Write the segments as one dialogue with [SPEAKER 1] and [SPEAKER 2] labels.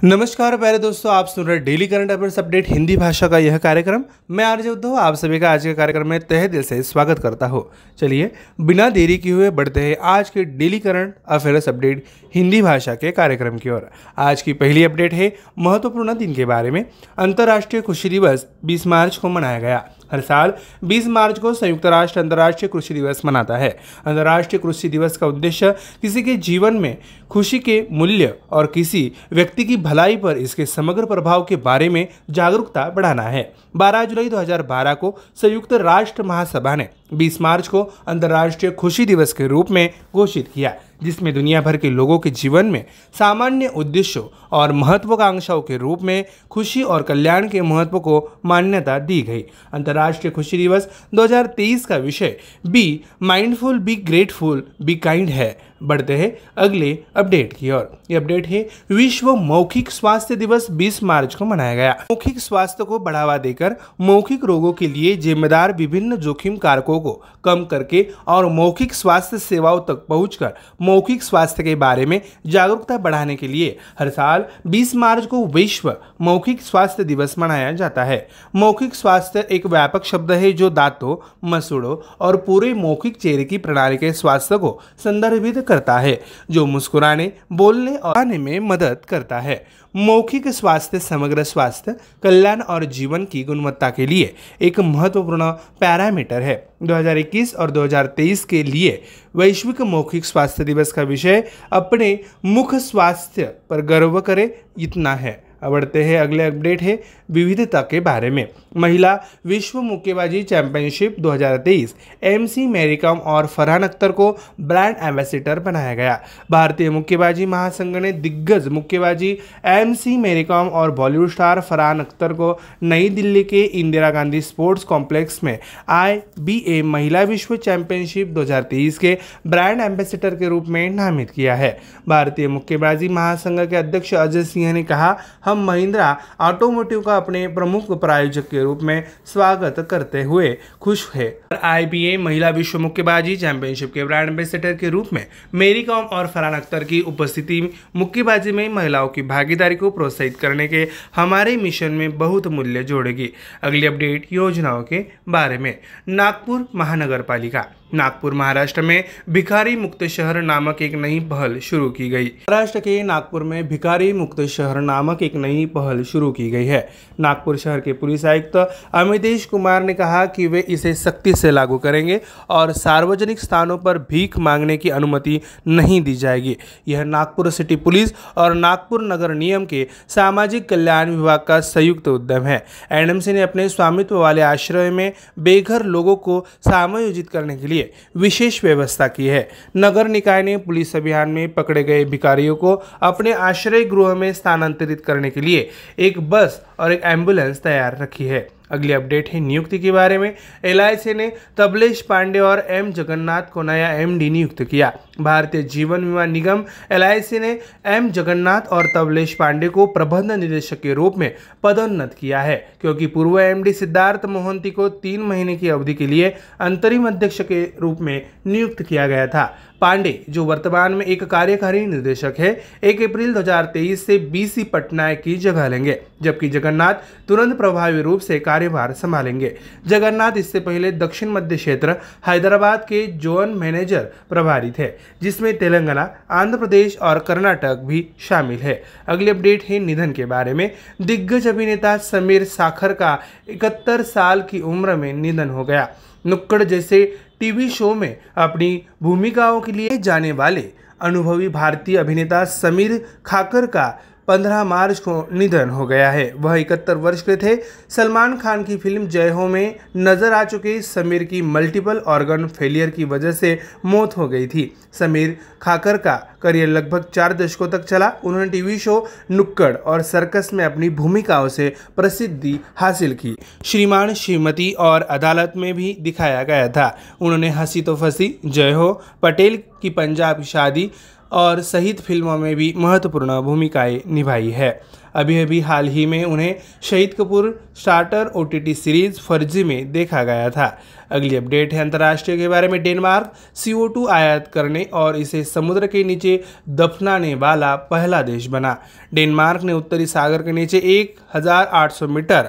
[SPEAKER 1] नमस्कार प्यारे दोस्तों, आप सुन रहे daily current affairs update Hindi भाषा का यह कार्यक्रम। मैं आरजे उद्धव आप सभी का आज के कार्यक्रम में तहे दिल से स्वागत करता हूँ। चलिए बिना देरी किए हुए बढ़ते हैं आज के daily current affairs update Hindi भाषा के कार्यक्रम की ओर। आज की पहली अपडेट है महत्वपूर्ण दिन के बारे में। अंतर्राष्ट्रीय कृषि दिवस 20 मार्च को मनाया गया। हर साल 20 मार्च को संयुक्त राष्ट्र अंतर्राष्ट्रीय कृषि दिवस मनाता है। अंतर्राष्ट्रीय कृषि दिवस का उद्देश्य किसी के जीवन में खुशी के मूल्य और किसी व्यक्ति की भलाई पर इसके समग्र प्रभाव के बारे में जागरूकता बढ़ाना है। 12 जुलाई 2012 को संयुक्त राष्ट्र महासभा ने 20 मार्च को अंतर्राष्ट्रीय कृषि दिवस के रूप में घोषित किया, जिसमें दुनिया भर के लोगों के जीवन में सामान्य उद्देश्यों और महत्वाकांक्षाओं के रूप में खुशी और कल्याण के महत्व को मान्यता दी गई। अंतर्राष्ट्रीय कृषि दिवस 2023 का विषय be mindful, be grateful, be kind है। बढ़ते हैं अगले अपडेट की ओर। ये अपडेट है विश्व मौखिक स्वास्थ्य दिवस 20 मार्च को मनाया गया। मौखिक स्वास्थ्य को बढ़ावा देकर मौखिक रोगों के लिए जिम्मेदार विभिन्न जोखिम कारकों को कम करके और मौखिक स्वास्थ्य सेवाओं तक पहुंचकर मौखिक स्वास्थ्य के बारे में जागरूकता बढ़ाने के लिए हर साल 20 मार्च को विश्व मौखिक स्वास्थ्य दिवस मनाया जाता है। मौखिक स्वास्थ्य एक व्यापक शब्द है जो दांतों, मसूड़ों और पूरे मौखिक चेहरे की प्रणाली के स्वास्थ्य को संदर्भित करता है, जो मुस्कुराने, बोलने और आने में मदद करता है। मौखिक स्वास्थ्य समग्र स्वास्थ्य, कल्याण और जीवन की गुणवत्ता के लिए एक महत्वपूर्ण पैरामीटर है। 2021 और 2023 के लिए वैश्विक मौखिक स्वास्थ्य दिवस का विषय अपने मुख स्वास्थ्य पर गर्व करें, इतना है। अब बढ़ते हैं अगले अपडेट है विविधता के बारे में। महिला विश्व मुक्केबाजी चैंपियनशिप 2023 एमसी मैरी कॉम और फरहान अख्तर को ब्रांड एम्बेसडर बनाया गया। भारतीय मुक्केबाजी महासंघ ने दिग्गज मुक्केबाजी एमसी मैरी कॉम और बॉलीवुड स्टार फरहान अख्तर को नई दिल्ली के इंदिरा गांधी स्पोर्ट्स कॉम्प्लेक्स में IBA महिला विश्व चैंपियनशिप 2023 के ब्रांड एम्बेसडर के रूप में नामित किया है। भारतीय मुक्केबाजी महासंघ के अध्यक्ष अजय सिंह ने कहा, हम महिंद्रा ऑटोमोटिव का अपने प्रमुख प्रायोजक के रूप में स्वागत करते हुए खुश है। IBA महिला विश्व मुक्केबाजी चैंपियनशिप के ब्रांड एम्बेसडर के रूप में मैरी कॉम और फरहान अख्तर की उपस्थिति मुक्केबाजी में महिलाओं की भागीदारी को प्रोत्साहित करने के हमारे मिशन में बहुत मूल्य जोड़ेगी। अगली अपडेट योजनाओं के बारे में। नागपुर महानगर पालिका। नागपुर महाराष्ट्र में भिखारी मुक्त शहर नामक एक नई पहल शुरू की गई। महाराष्ट्र के नागपुर में भिखारी मुक्त शहर नामक एक नई पहल शुरू की गई है। नागपुर शहर के पुलिस आयुक्त अमितेश कुमार ने कहा कि वे इसे सख्ती से लागू करेंगे और सार्वजनिक स्थानों पर भीख मांगने की अनुमति नहीं दी जाएगी। यह नागपुर सिटी पुलिस और नागपुर नगर निगम के सामाजिक कल्याण विभाग का संयुक्त उद्यम है। एनएमसी ने अपने स्वामित्व वाले आश्रय में बेघर लोगों को समायोजित करने के लिए विशेष व्यवस्था की है। नगर निकाय ने पुलिस अभियान में पकड़े गए भिखारियों को अपने आश्रय गृह में स्थानांतरित करने के लिए एक बस और एक एम्बुलेंस तैयार रखी है। अगली अपडेट है नियुक्ति के बारे में। LIC ने तबलेश पांडे और M जगन्नाथ को नया MD नियुक्त किया। भारतीय जीवन बीमा निगम LIC ने M जगन्नाथ और तबलेश पांडे को प्रबंध निदेशक के रूप में पदोन्नत किया है, क्योंकि पूर्व MD सिद्धार्थ मोहंती को 3 महीने की अवधि के लिए अंतरिम अध्यक्ष के रूप में नियुक्त किया गया था। पांडे, जो वर्तमान में एक कार्यकारी निदेशक है, 1 अप्रैल 2023 से BC पटनायक की जगह लेंगे, जबकि जगन्नाथ तुरंत प्रभावी रूप से कार्यभार संभालेंगे। जगन्नाथ इससे पहले दक्षिण मध्य क्षेत्र हैदराबाद के जोन मैनेजर प्रभारी थे, जिसमें तेलंगाना, आंध्र प्रदेश और कर्नाटक भी शामिल है। अगली अपडेट है निधन के बारे में। दिग्गज अभिनेता समीर साखर का 71 साल की उम्र में निधन हो गया। नुक्कड़ जैसे टीवी शो में अपनी भूमिकाओं के लिए जाने वाले अनुभवी भारतीय अभिनेता समीर खाकर का 15 मार्च को निधन हो गया है। वह 71 वर्ष के थे। सलमान खान की फिल्म जय हो में नजर आ चुके समीर की मल्टीपल ऑर्गन फेलियर की वजह से मौत हो गई थी। समीर खाकर का करियर लगभग 4 दशकों तक चला। उन्होंने टीवी शो नुक्कड़ और सर्कस में अपनी भूमिकाओं से प्रसिद्धि हासिल की। श्रीमान श्रीमती और अदालत में भी दिखाया गया था। उन्होंने हंसी तो फंसी, जय हो, पटेल की पंजाब शादी, और सहित फिल्मों में भी महत्वपूर्ण भूमिकाएं निभाई है। अभी अभी हाल ही में उन्हें Shahid Kapoor starter OTT series फर्जी में देखा गया था। अगली अपडेट है अंतर्राष्ट्रीय के बारे में। डेनमार्क CO2 आयात करने और इसे समुद्र के नीचे दफनाने वाला पहला देश बना। डेनमार्क ने उत्तरी सागर के नीचे 1800 मीटर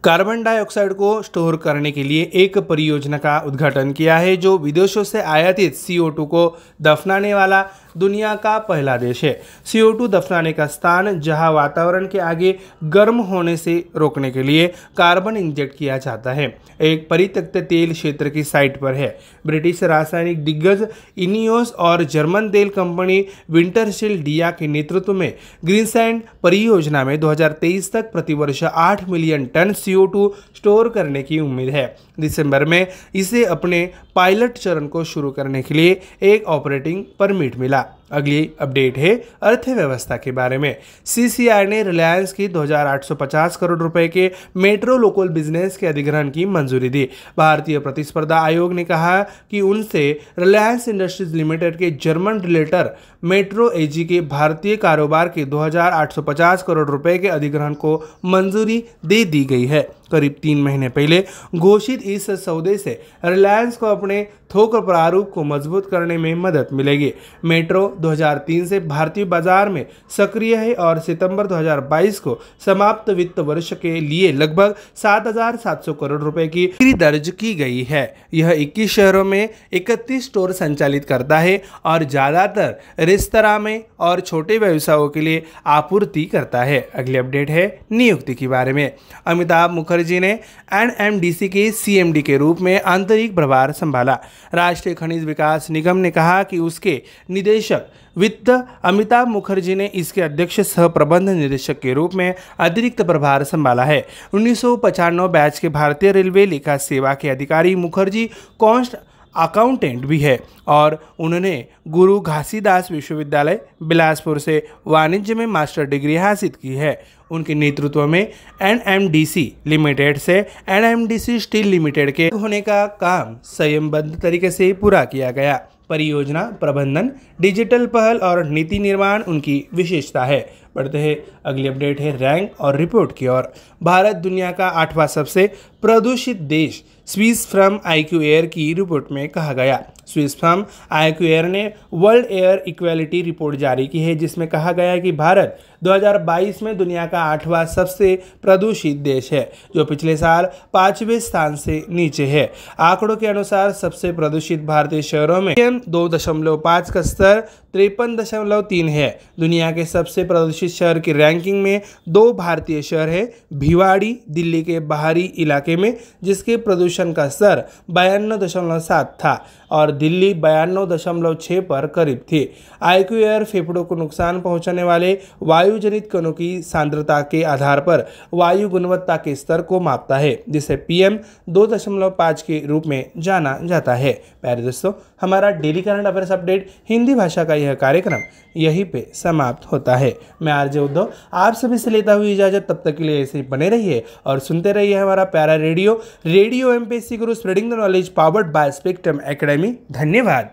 [SPEAKER 1] कार्बन डाइऑक्साइड को स्टोर करने के लिए एक परियोजना का उद्घाटन किया है, जो विदेशों से आयातित CO2 को दफनाने वाला दुनिया का पहला देश है। CO2 दफनाने का स्थान जहां वातावरण के आगे गर्म होने से रोकने के लिए कार्बन इंजेक्ट किया जाता है, एक परित्यक्त तेल क्षेत्र की साइट पर है। ब्रिटिश रासायनिक दिग्गज इनियोस और जर्मन तेल कंपनी विंटरशील डिया के नेतृत्व में ग्रीनसैंड परियोजना में 2023 तक प्रतिवर्ष 8 मिलियन टन CO2 स्टोर करने की उम्मीद है। दिसंबर में इसे अपने पायलट चरण को शुरू करने के लिए एक ऑपरेटिंग परमिट मिला। अगली अपडेट है अर्थव्यवस्था के बारे में। CCI ने रिलायंस की 2850 करोड़ रुपए के मेट्रो लोकल बिजनेस के अधिग्रहण की मंजूरी दी। भारतीय प्रतिस्पर्धा आयोग ने कहा कि उनसे रिलायंस इंडस्ट्रीज लिमिटेड के जर्मन रिलेटर मेट्रो AG के भारतीय कारोबार के 2850 करोड़ रुपए के अधिग्रहण को मंजूरी दे दी गई है। करीब 3 महीने पहले घोषित इस सौदे से रिलायंस को अपने थोक प्रारूप को मजबूत करने में मदद मिलेगी। मेट्रो 2003 से भारतीय बाजार में सक्रिय है और सितंबर 2022 को समाप्त वित्त वर्ष के लिए लगभग 7,700 करोड़ रुपए की बिक्री दर्ज की गई है। यह 21 शहरों में 31 स्टोर संचालित करता है और ज्यादातर रेस्तरां में और छोटे व्यवसायों के लिए आपूर्ति करता है। अगली अपडेट है नियुक्ति के बारे में। अमिताभ मुखर्जी ने NMDC के CMD के रूप में आंतरिक प्रभार संभाला। राष्ट्रीय खनिज विकास निगम ने कहा कि उसके निदेशक वित्त अमिताभ मुखर्जी ने इसके अध्यक्ष सह प्रबंध निदेशक के रूप में अतिरिक्त प्रभार संभाला है। 1995 बैच के भारतीय रेलवे लेखा सेवा के अधिकारी मुखर्जी कॉस्ट अकाउंटेंट भी है और उन्होंने गुरु घासीदास विश्वविद्यालय बिलासपुर से वाणिज्य में मास्टर डिग्री हासिल की है। उनके नेतृत्व में NMDC लिमिटेड से NMDC स्टील लिमिटेड के होने का काम संयमबद्ध तरीके से पूरा किया गया। परियोजना प्रबंधन, डिजिटल पहल और नीति निर्माण उनकी विशेषता है। बढ़ते हैं अगली अपडेट है रैंक और रिपोर्ट की ओर। भारत दुनिया का 8वां सबसे प्रदूषित देश स्विस फर्म IQ एयर की रिपोर्ट में कहा गया। स्विस फर्म IQ एयर ने वर्ल्ड एयर इक्वालिटी रिपोर्ट जारी की है, जिसमें कहा गया है कि भारत 2022 में दुनिया का 8वां सबसे प्रदूषित देश है, जो पिछले साल 5वें स्थान से नीचे है। आंकड़ों के अनुसार सबसे प्रदूषित भारतीय शहरों में PM 2.5 का स्तर 53.3 है। दुनिया के सबसे प्रदूषित शहर की रैंकिंग में 2 भारतीय शहर है। भिवाड़ी दिल्ली के बाहरी इलाके में, जिसके प्रदूषण का स्तर 52.7 था और दिल्ली 92.6 पर करीब थी। IQ एयर फेफड़ों को नुकसान पहुंचाने वाले वायु जनित कणों की सांद्रता के आधार पर वायु गुणवत्ता के स्तर को मापता है, जिसे PM 2.5 के रूप में जाना जाता है। प्यारे दोस्तों, हमारा daily current affairs update Hindi भाषा का यह कार्यक्रम यहीं पे समाप्त होता है। मैं RJ उद्धव आप सभी से लेता हुई इजाजत। तब तक के लिए ऐसे ही बने रहिए और सुनते रहिए हमारा प्यारा radio MPSC Guru, spreading the knowledge, powered by spectrum academy. धन्यवाद।